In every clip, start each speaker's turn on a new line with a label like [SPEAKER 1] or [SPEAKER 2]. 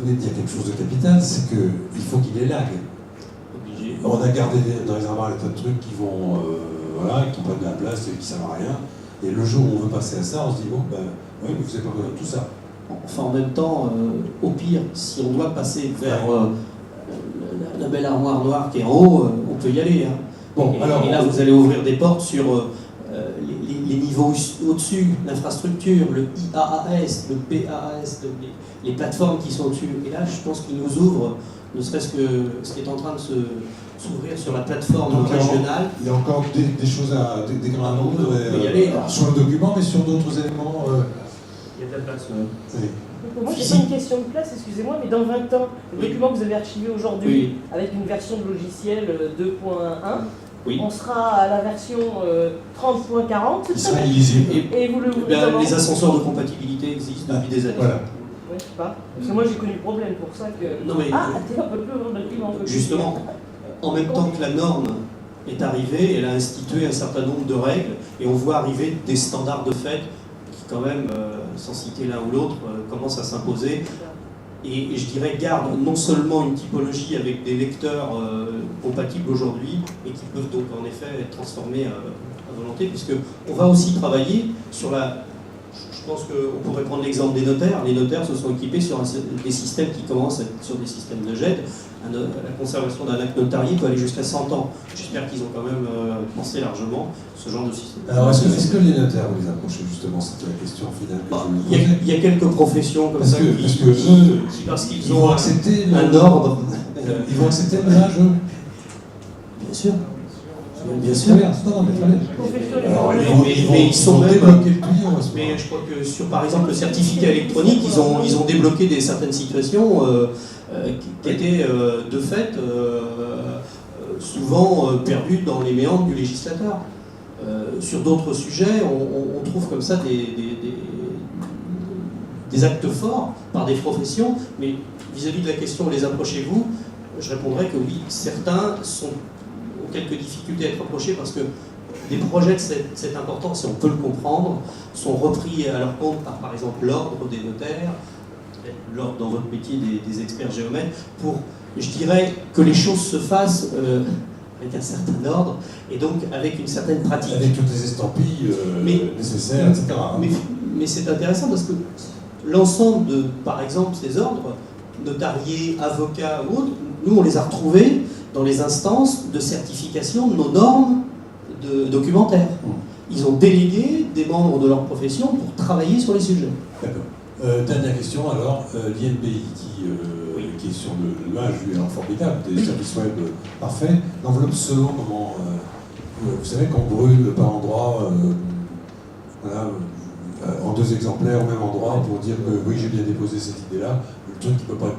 [SPEAKER 1] vous venez de dire quelque chose de capital, c'est qu'il faut qu'il y ait lag.
[SPEAKER 2] Obligé.
[SPEAKER 1] On a gardé dans les armoires des tas de trucs qui vont, voilà, qui prennent de la place et qui servent à rien. Et le jour où on veut passer à ça, on se dit, bon, ben, oui, mais vous n'avez pas besoin de tout ça.
[SPEAKER 2] Enfin, en même temps, au pire, si on doit passer vers la belle armoire noire qui est en haut, on peut y aller. Hein.
[SPEAKER 1] Bon, alors,
[SPEAKER 2] et là, vous allez ouvrir des portes sur les niveaux au-dessus, l'infrastructure, le IaaS, le PaaS, les plateformes qui sont au-dessus. Et là, je pense qu'il nous ouvre, ne serait-ce que ce qui est en train de s'ouvrir sur la plateforme
[SPEAKER 1] donc,
[SPEAKER 2] régionale.
[SPEAKER 1] Il y a encore des choses à dégrader
[SPEAKER 2] y aller,
[SPEAKER 1] sur le document, mais sur d'autres éléments.
[SPEAKER 2] Il y a de la place.
[SPEAKER 1] Oui.
[SPEAKER 3] Moi, j'ai pas une question de place, excusez-moi, mais dans 20 ans, le document que vous avez archivé aujourd'hui, avec une version de logiciel 2.1, on sera à la version 30.40.
[SPEAKER 1] Il sera illisible.
[SPEAKER 3] Et vous le
[SPEAKER 2] les ascenseurs de compatibilité existent depuis des années.
[SPEAKER 1] Voilà.
[SPEAKER 3] Oui, je sais pas. Parce que moi, j'ai connu le problème pour ça que...
[SPEAKER 2] Non, mais,
[SPEAKER 3] on peut plus ouvrir le document.
[SPEAKER 2] Justement, en même temps que la norme est arrivée, elle a institué un certain nombre de règles, et on voit arriver des standards de fait qui, quand même, sans citer l'un ou l'autre, commencent à s'imposer. Et je dirais, garde non seulement une typologie avec des lecteurs compatibles aujourd'hui, et qui peuvent donc en effet être transformés à volonté, puisqu'on va aussi travailler sur la... Je pense qu'on pourrait prendre l'exemple des notaires. Les notaires se sont équipés sur des systèmes qui commencent à être sur des systèmes de GED. La conservation d'un acte notarié peut aller jusqu'à 100 ans. J'espère qu'ils ont quand même pensé largement ce genre de système.
[SPEAKER 1] Alors, est-ce que les notaires, vous les approchez justement? C'était la question finale que je me posais.
[SPEAKER 2] Il y a quelques professions comme ça parce qu'ils ont
[SPEAKER 1] accepté
[SPEAKER 2] un ordre.
[SPEAKER 1] Ils vont accepter le ménage, eux?
[SPEAKER 2] Bien sûr. Bien sûr.
[SPEAKER 1] Mais ils sont même débloqués le tuyau.
[SPEAKER 2] Mais je crois que sur, par exemple, le certificat électronique, ils ont débloqué certaines situations qui étaient de fait souvent perdues dans les méandres du législateur. Sur d'autres sujets, on trouve comme ça des actes forts par des professions, mais vis-à-vis de la question les approchez-vous, je répondrai que oui, certains ont quelques difficultés à être approchés parce que des projets de cette importance, si on peut le comprendre, sont repris à leur compte par exemple, l'ordre des notaires, l'ordre dans votre métier des experts géomètres, pour, je dirais, que les choses se fassent avec un certain ordre et donc avec une certaine pratique.
[SPEAKER 1] Avec toutes les estampilles nécessaires, etc.
[SPEAKER 2] Mais c'est intéressant parce que l'ensemble de, par exemple, ces ordres, notariés, avocats ou autres, nous on les a retrouvés dans les instances de certification de nos normes documentaires. Ils ont délégué des membres de leur profession pour travailler sur les sujets.
[SPEAKER 1] D'accord. Dernière question alors, l'INPI qui est sur l'image formidable des services web parfaits, l'enveloppe selon comment vous savez qu'on brûle par endroit en 2 exemplaires au même endroit pour dire que oui j'ai bien déposé cette idée-là, le truc qui ne peut pas être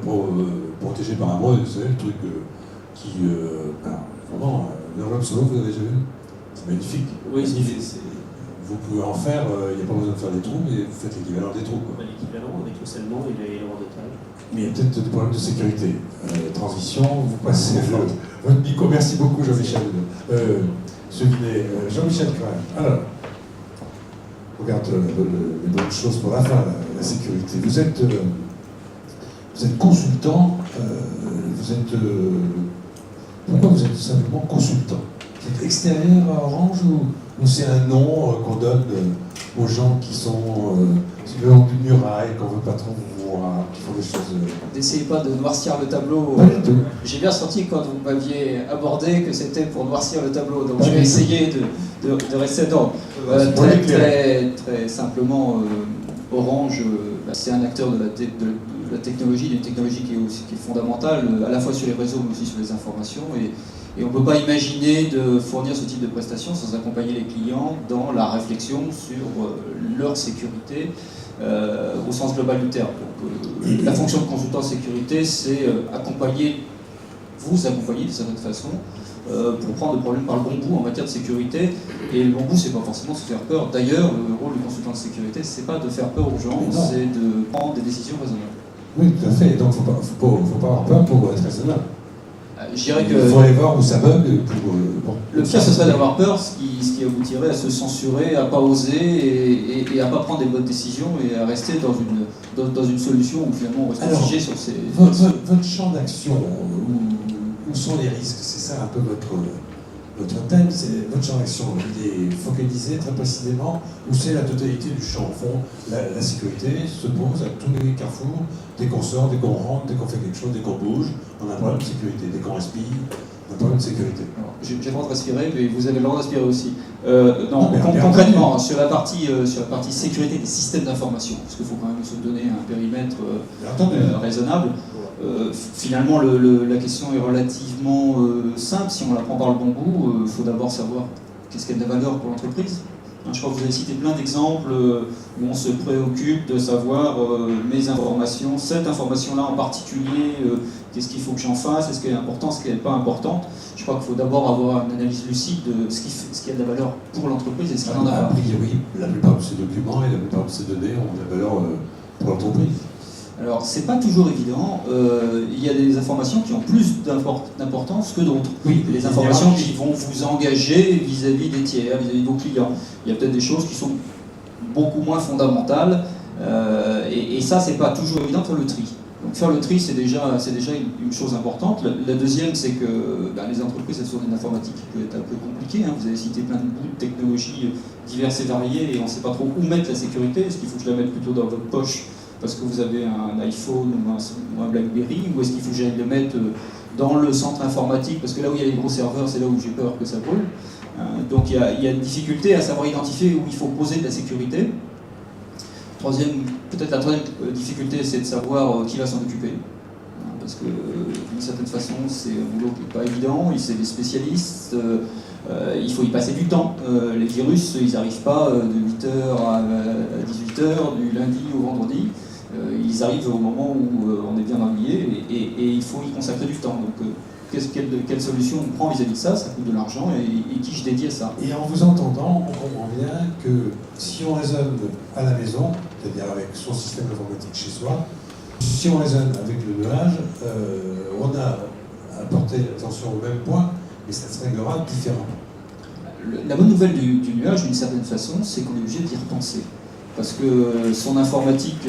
[SPEAKER 1] protégé par un mot, vous savez le truc vraiment l'enveloppe solo vous avez déjà vu? C'est magnifique.
[SPEAKER 2] Oui,
[SPEAKER 1] vous pouvez en faire, il n'y a pas besoin de faire des trous, mais vous faites l'équivalent des trous.
[SPEAKER 2] L'équivalent avec le scellement et les redotages.
[SPEAKER 1] Mais il y a peut-être des problèmes de sécurité. Transition, vous passez votre micro. Merci beaucoup Jean-Michel. Jean-Michel Crane. Alors, regarde les bonnes choses pour la fin, la sécurité. Vous êtes consultant, pourquoi vous êtes simplement consultant? Vous êtes extérieur à Orange ou c'est un nom qu'on donne aux gens qui sont le long du muraille, qu'on ne veut pas trop voir, qui font des choses...
[SPEAKER 4] N'essayez pas de noircir le tableau. J'ai bien senti quand vous m'aviez abordé que c'était pour noircir le tableau, donc je vais essayer de rester dedans. Très simplement, Orange, c'est un acteur de la technologie, d'une technologie qui est fondamentale, à la fois sur les réseaux mais aussi sur les informations. Et on ne peut pas imaginer de fournir ce type de prestations sans accompagner les clients dans la réflexion sur leur sécurité au sens global du terme. Donc, la fonction de consultant sécurité, c'est vous accompagner d'une certaine façon pour prendre le problème par le bon bout en matière de sécurité. Et le bon bout, c'est pas forcément se faire peur. D'ailleurs, le rôle du consultant de sécurité, c'est pas de faire peur aux gens, c'est de prendre des décisions raisonnables.
[SPEAKER 1] Oui, tout à fait. Donc, il ne faut pas avoir peur pour être raisonnable.
[SPEAKER 4] Je dirais que
[SPEAKER 1] il faut aller voir où ça bug pour...
[SPEAKER 4] le pire, ce serait d'avoir peur, ce qui aboutirait à se censurer, à pas oser et à pas prendre des bonnes décisions et à rester dans une solution où finalement on reste figé sur ces...
[SPEAKER 1] Votre champ d'action, où sont les risques? C'est ça un peu votre thème, c'est votre champ d'action. Il est focalisé très précisément, où c'est la totalité du champ. Au fond, la sécurité se pose à tous les carrefours, dès qu'on sort, dès qu'on rentre, dès qu'on fait quelque chose, dès qu'on bouge, on a un problème de sécurité. Dès qu'on respire, on a un problème de sécurité.
[SPEAKER 4] J'ai le droit de respirer, mais vous avez le droit de respirer aussi. Concrètement, sur la partie sécurité des systèmes d'information, parce qu'il faut quand même se donner un périmètre raisonnable. Finalement, la question est relativement simple. Si on la prend par le bon bout, il faut d'abord savoir qu'est-ce qu'il y a de la valeur pour l'entreprise. Je crois que vous avez cité plein d'exemples où on se préoccupe de savoir mes informations, cette information-là en particulier, qu'est-ce qu'il faut que j'en fasse, est-ce qu'elle est importante, est-ce qu'elle n'est pas importante. Je crois qu'il faut d'abord avoir une analyse lucide de ce qui a de la valeur pour l'entreprise et ce qui n'en a pas.
[SPEAKER 1] A priori, la plupart de ces documents et la plupart de ces données ont de la valeur pour l'entreprise.
[SPEAKER 4] Alors, c'est pas toujours évident. Il y a des informations qui ont plus d'importance que d'autres.
[SPEAKER 1] Oui,
[SPEAKER 4] les informations qui vont vous engager vis-à-vis des tiers, vis-à-vis de vos clients. Il y a peut-être des choses qui sont beaucoup moins fondamentales. Et ça, c'est pas toujours évident de faire le tri. Donc, faire le tri, c'est déjà une chose importante. La deuxième, c'est que les entreprises, elles sont une informatique qui peut être un peu compliquée. Vous avez cité plein de bouts de technologies diverses et variées et on ne sait pas trop où mettre la sécurité. Est-ce qu'il faut que je la mette plutôt dans votre poche parce que vous avez un iPhone ou un BlackBerry, ou est-ce qu'il faut que j'aille le mettre dans le centre informatique, parce que là où il y a les gros serveurs, c'est là où j'ai peur que ça brûle. Donc il y a une difficulté à savoir identifier où il faut poser de la sécurité. Peut-être la troisième difficulté, c'est de savoir qui va s'en occuper. Parce que d'une certaine façon, c'est un boulot qui n'est pas évident, c'est des spécialistes, il faut y passer du temps. Les virus, ils n'arrivent pas de 8h à 18h, du lundi au vendredi. Ils arrivent au moment où on est bien ennuyé et il faut y consacrer du temps. Donc, quelle solution on prend vis-à-vis de ça? Ça coûte de l'argent et qui je dédie à ça?
[SPEAKER 1] Et en vous entendant, on comprend bien que si on raisonne à la maison, c'est-à-dire avec son système informatique chez soi, si on raisonne avec le nuage, on a apporté l'attention au même point, mais ça se réglera différemment.
[SPEAKER 4] La bonne nouvelle du nuage, d'une certaine façon, c'est qu'on est obligé d'y repenser. Parce que son informatique,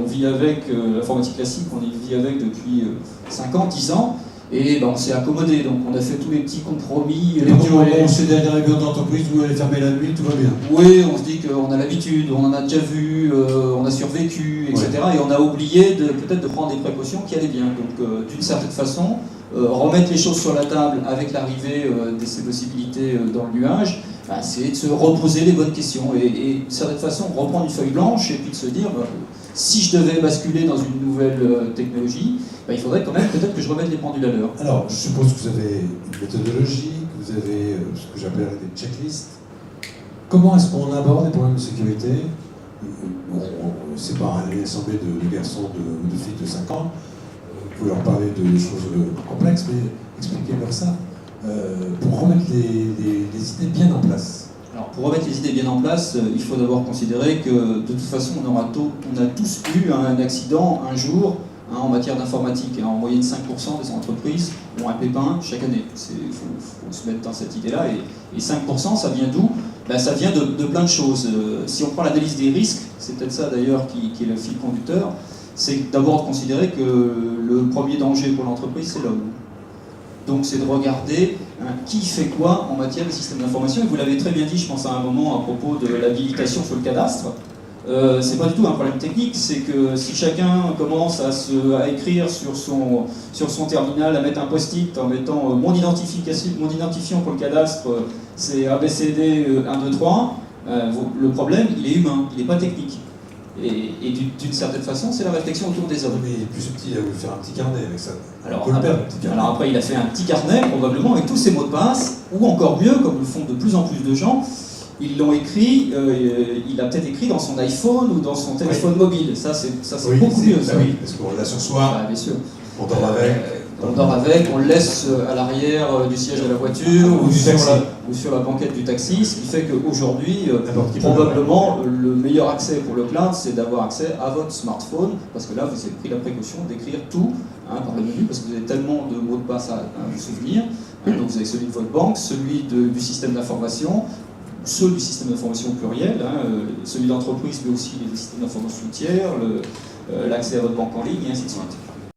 [SPEAKER 4] on vit avec, l'informatique classique, on y vit avec depuis 5 ans, 10 ans, et on s'est accommodé, donc on a fait tous les petits compromis.
[SPEAKER 1] On s'est derrière les bureaux d'entreprise, vous allez fermer la nuit, tout va bien.
[SPEAKER 4] Oui, on se dit qu'on a l'habitude, on en a déjà vu, on a survécu, etc. Ouais. Et on a oublié peut-être de prendre des précautions qui allaient bien. Donc d'une certaine façon, remettre les choses sur la table avec l'arrivée de ces possibilités dans le nuage, c'est de se reposer les bonnes questions et d'une certaine façon reprendre une feuille blanche et puis de se dire si je devais basculer dans une nouvelle technologie, il faudrait quand même peut-être que je remette les pendules à l'heure.
[SPEAKER 1] Alors, je suppose que vous avez une méthodologie, que vous avez ce que j'appellerais des checklists. Comment est-ce qu'on aborde les problèmes de sécurité? C'est pas une assemblée de garçons ou de filles de 5 ans. Vous pouvez leur parler de choses complexes, mais expliquez-leur ça. Pour remettre les idées bien en place.
[SPEAKER 4] Alors, pour remettre les idées bien en place, il faut d'abord considérer que de toute façon, on a tous eu un accident un jour en matière d'informatique. En moyenne, 5% des entreprises ont un pépin chaque année. Il faut se mettre dans cette idée-là. Et 5%, ça vient d'où? Ça vient de plein de choses. Si on prend l'analyse des risques, c'est peut-être ça d'ailleurs qui est le fil conducteur, c'est d'abord de considérer que le premier danger pour l'entreprise, c'est l'homme. Donc c'est de regarder qui fait quoi en matière de système d'information. Et vous l'avez très bien dit, je pense à un moment à propos de l'habilitation sur le cadastre. C'est pas du tout un problème technique, c'est que si chacun commence à écrire sur son terminal, à mettre un post-it en mettant mon identifiant pour le cadastre, c'est ABCD 1, 2, 3, le problème, il est humain, il n'est pas technique. Et d'une certaine façon, c'est la réflexion autour des hommes.
[SPEAKER 1] Mais il est plus subtil, il a voulu faire un petit carnet avec ça.
[SPEAKER 4] Alors après, il a fait un petit carnet, probablement, avec tous ses mots de passe, ou encore mieux, comme le font de plus en plus de gens, ils l'ont écrit, il a peut-être écrit dans son iPhone ou dans son téléphone mobile. Ça, c'est beaucoup mieux. Ça.
[SPEAKER 1] Oui, parce qu'on l'a sur soi,
[SPEAKER 4] bien sûr.
[SPEAKER 1] on dort avec.
[SPEAKER 4] On dort avec, on le laisse à l'arrière du siège de la voiture ou sur la banquette du taxi, ce qui fait qu'aujourd'hui, probablement, le meilleur accès pour le cloud, c'est d'avoir accès à votre smartphone, parce que là, vous avez pris la précaution d'écrire tout par le menu, parce que vous avez tellement de mots de passe à vous souvenir. Donc vous avez celui de votre banque, celui du système d'information, ceux du système d'information pluriel, celui d'entreprise, mais aussi les systèmes d'information tiers, l'accès à votre banque en ligne, et ainsi de suite.